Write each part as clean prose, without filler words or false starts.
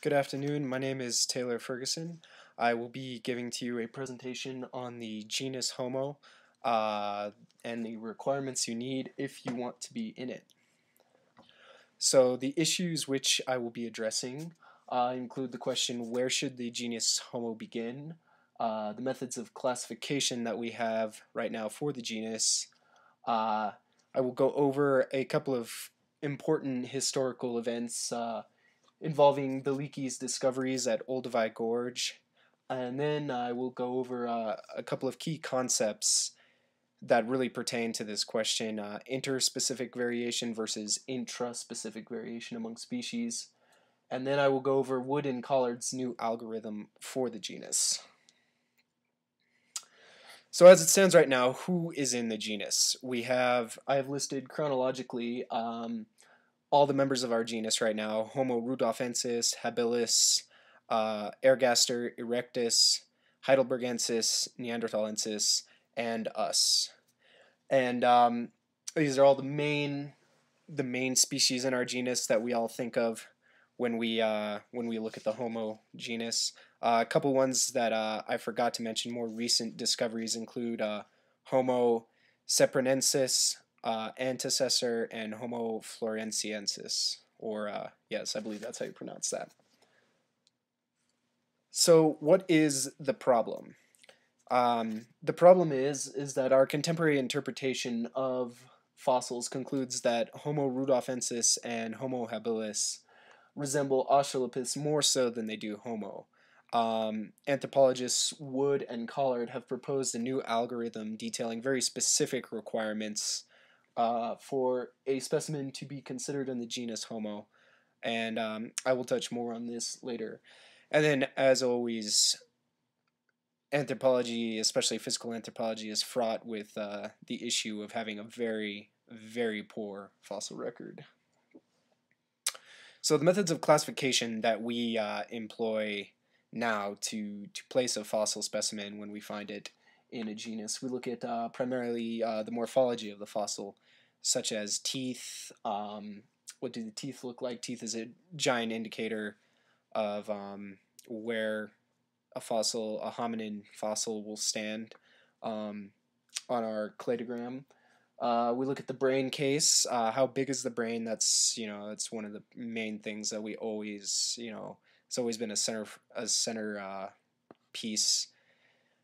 Good afternoon. My name is Taylor Ferguson. I will be giving to you a presentation on the genus Homo uh, and the requirements you need if you want to be in it. So the issues which I will be addressing include the question, where should the genus Homo begin? The methods of classification that we have right now for the genus. I will go over a couple of important historical events involving the Leakey's discoveries at Olduvai Gorge, and then I will go over a couple of key concepts that really pertain to this question, interspecific variation versus intraspecific variation among species, and then I will go over Wood and Collard's new algorithm for the genus. So as it stands right now, who is in the genus? I have listed chronologically all the members of our genus right now: Homo rudolfensis, habilis, Ergaster erectus, heidelbergensis, neanderthalensis, and us. And these are all the main species in our genus that we all think of when we look at the Homo genus. A couple ones that I forgot to mention, more recent discoveries include Homo sapronensis, antecessor, and Homo floresiensis, or yes, I believe that's how you pronounce that. So what is the problem? The problem is that our contemporary interpretation of fossils concludes that Homo rudolfensis and Homo habilis resemble Australopiths more so than they do Homo. Anthropologists Wood and Collard have proposed a new algorithm detailing very specific requirements for a specimen to be considered in the genus Homo, and I will touch more on this later. And then, as always, anthropology, especially physical anthropology, is fraught with the issue of having a very, very poor fossil record. So the methods of classification that we employ now to place a fossil specimen when we find it in a genus, we look at primarily the morphology of the fossil, such as teeth. What do the teeth look like? Teeth is a giant indicator of where a hominin fossil will stand on our cladogram. We look at the brain case. How big is the brain? That's one of the main things that we always it's always been a center piece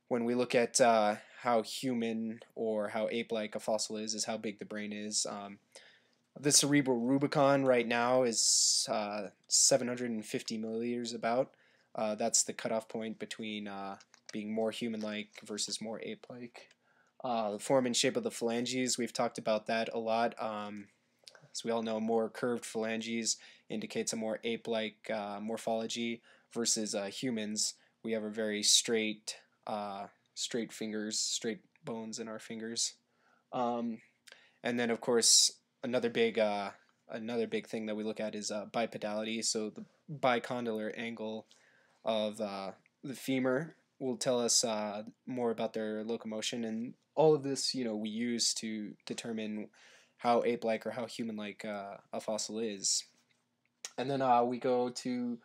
when we look at how human or how ape-like a fossil is how big the brain is. The cerebral Rubicon right now is 750 milliliters about. That's the cutoff point between being more human-like versus more ape-like. The form and shape of the phalanges, we've talked about that a lot. As we all know, more curved phalanges indicates a more ape-like morphology versus humans. We have a very straight fingers, straight bones in our fingers. And then, of course, another big thing that we look at is bipedality. So the bicondylar angle of the femur will tell us more about their locomotion, and all of this, we use to determine how ape-like or how human-like a fossil is. And then we go to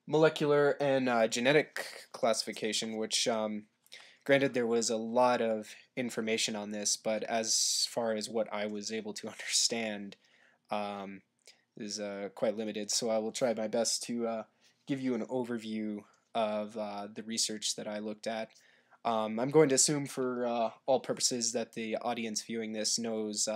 molecular and genetic classification, which, granted, there was a lot of information on this, but as far as what I was able to understand, is quite limited. So I will try my best to give you an overview of the research that I looked at. I'm going to assume for all purposes that the audience viewing this knows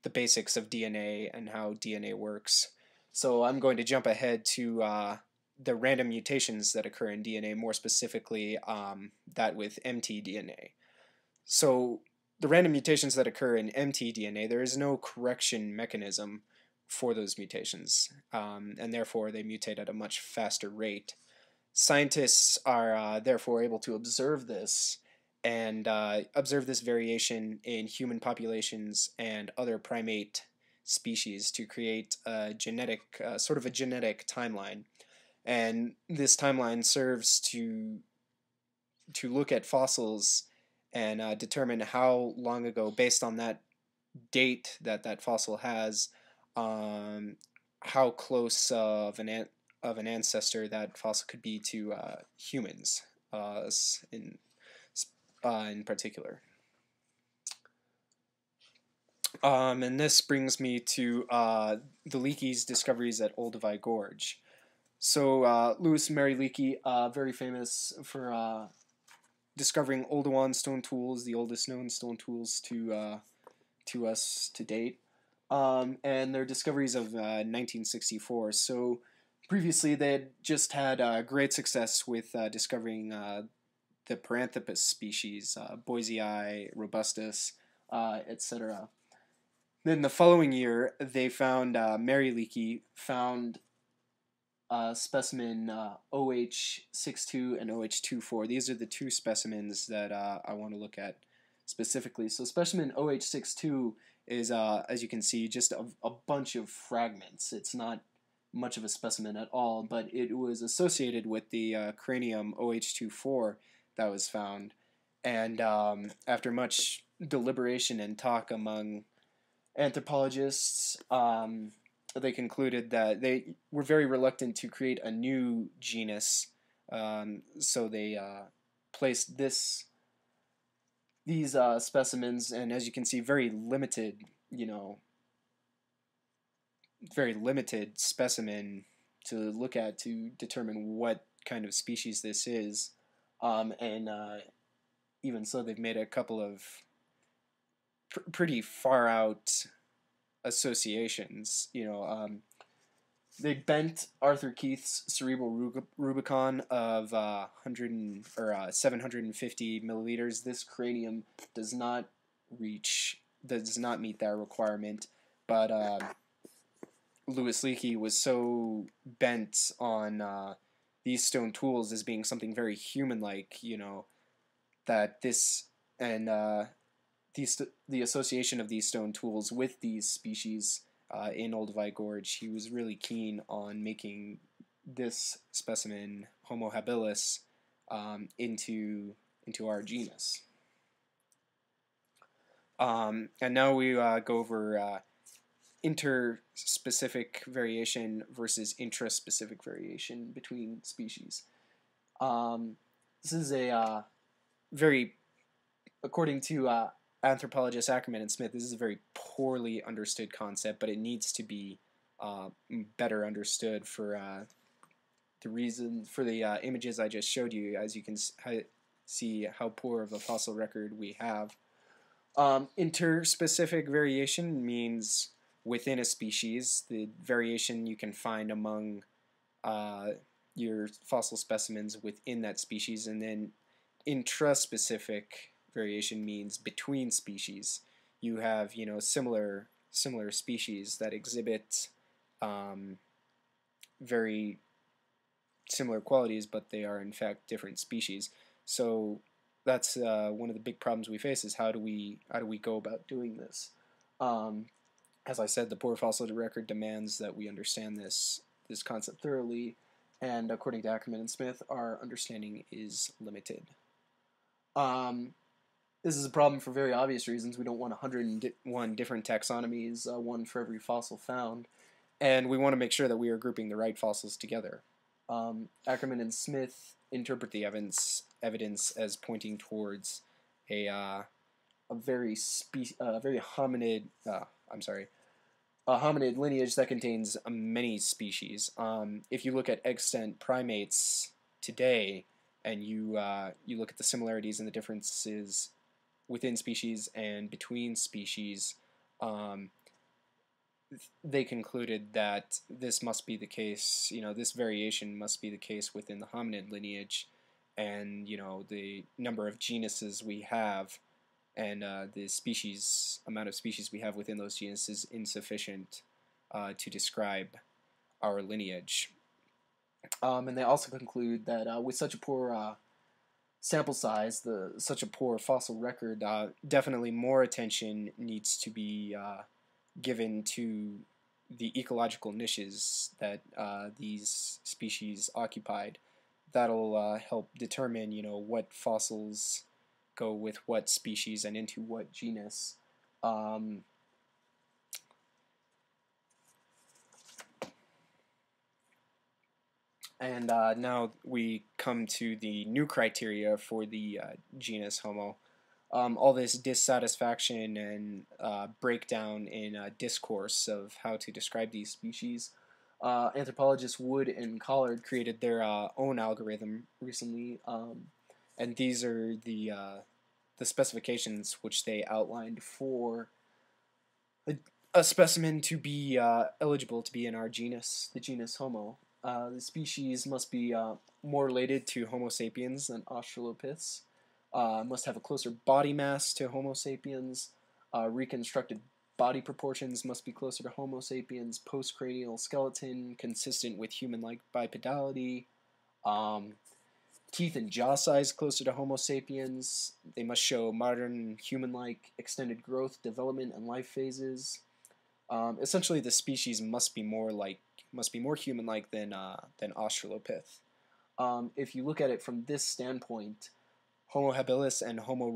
the basics of DNA and how DNA works. So I'm going to jump ahead to the random mutations that occur in DNA, more specifically that with mtDNA. So the random mutations that occur in mtDNA, there is no correction mechanism for those mutations, and therefore they mutate at a much faster rate. Scientists are therefore able to observe this and observe this variation in human populations and other primate species to create a genetic, sort of a genetic timeline. And this timeline serves to look at fossils and determine how long ago, based on that date that that fossil has, how close of of an ancestor that fossil could be to humans, in particular. And this brings me to the Leakey's discoveries at Olduvai Gorge. So Louis Mary Leakey, very famous for discovering Oldowan stone tools, the oldest known stone tools to us to date, and their discoveries of 1964. So previously, they had just had great success with discovering the Paranthropus species, Boisei, Robustus, etc. Then the following year, they found Mary Leakey found specimen OH62 and OH24. These are the two specimens that I want to look at specifically. So specimen OH62 is, as you can see, just a bunch of fragments. It's not much of a specimen at all, but it was associated with the cranium OH24 that was found. And after much deliberation and talk among anthropologists, they concluded that they were very reluctant to create a new genus, so they placed these specimens, and as you can see, very limited specimen to look at to determine what kind of species this is, and even so, they've made a couple of pretty far out associations. They bent Arthur Keith's cerebral Rubicon of 750 milliliters. This cranium does not meet that requirement, but Louis Leakey was so bent on these stone tools as being something very human-like, that this and the association of these stone tools with these species in Olduvai Gorge, he was really keen on making this specimen, Homo habilis, into our genus. And now we go over interspecific variation versus intraspecific variation between species. This is a very, according to anthropologist Ackerman and Smith, this is a very poorly understood concept, but it needs to be better understood for the reason for the images I just showed you. As you can see how poor of a fossil record we have. Interspecific variation means within a species, the variation you can find among your fossil specimens within that species, and then intraspecific variation means between species. You have, similar species that exhibit very similar qualities, but they are in fact different species. So that's one of the big problems we face, is how do we go about doing this? As I said, the poor fossil record demands that we understand this concept thoroughly, and according to Ackerman and Smith, our understanding is limited. This is a problem for very obvious reasons. We don't want 101 different taxonomies, one for every fossil found, and we want to make sure that we are grouping the right fossils together. Ackerman and Smith interpret the evidence as pointing towards a very hominid lineage that contains many species. If you look at extant primates today, and you look at the similarities and the differences within species and between species, they concluded that this must be the case. This variation must be the case within the hominid lineage, and the number of genuses we have, and the amount of species we have within those genus is insufficient to describe our lineage. And they also conclude that with such a poor sample size, such a poor fossil record, definitely more attention needs to be given to the ecological niches that these species occupied. That'll help determine, what fossils go with what species and into what genus. And now we come to the new criteria for the genus Homo. All this dissatisfaction and breakdown in discourse of how to describe these species. Anthropologists Wood and Collard created their own algorithm recently, and these are the specifications which they outlined for a, a specimen to be eligible to be in our genus, the genus Homo. The species must be more related to Homo sapiens than Australopiths. Must have a closer body mass to Homo sapiens. Reconstructed body proportions must be closer to Homo sapiens. Postcranial skeleton consistent with human-like bipedality. Um, Teeth and jaw size closer to Homo sapiens. They must show modern human-like extended growth, development, and life phases. Essentially, the species must be more human-like than Australopith. If you look at it from this standpoint, Homo habilis and Homo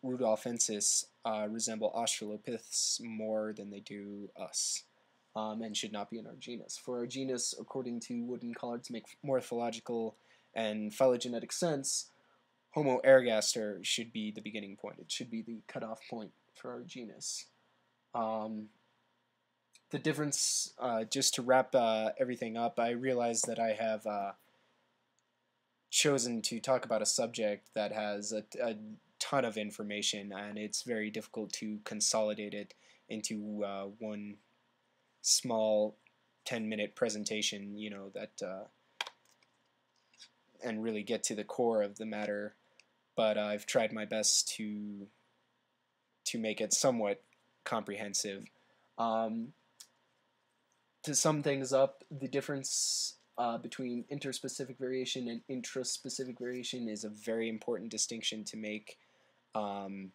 rudolfensis resemble Australopiths more than they do us, and should not be in our genus. For our genus, according to Wood and Collard, to make morphological and phylogenetic sense, Homo ergaster should be the beginning point. It should be the cutoff point for our genus. The difference, just to wrap everything up, I realize that I have chosen to talk about a subject that has a ton of information, and it's very difficult to consolidate it into one small 10-minute presentation, that and really get to the core of the matter. But I've tried my best to make it somewhat comprehensive. Um, to sum things up, the difference between interspecific variation and intraspecific variation is a very important distinction to make. And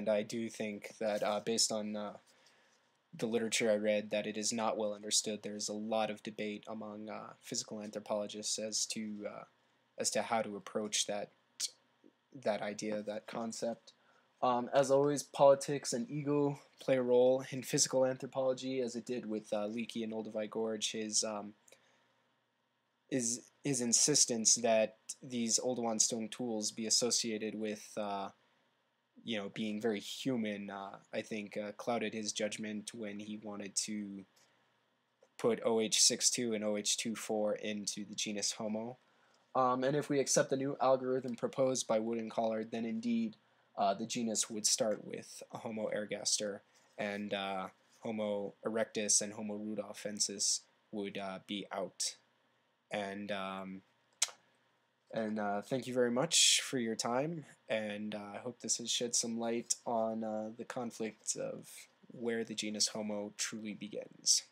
I do think that based on the literature I read, that it is not well understood. There's a lot of debate among physical anthropologists as to how to approach that idea, that concept. As always, politics and ego play a role in physical anthropology, as it did with Leakey and Olduvai Gorge. His insistence that these Oldowan stone tools be associated with being very human, I think clouded his judgment when he wanted to put OH62 and OH24 into the genus Homo. And if we accept the new algorithm proposed by Wood and Collard, then indeed the genus would start with Homo ergaster, and Homo erectus and Homo rudolfensis would be out. And thank you very much for your time, and I hope this has shed some light on the conflict of where the genus Homo truly begins.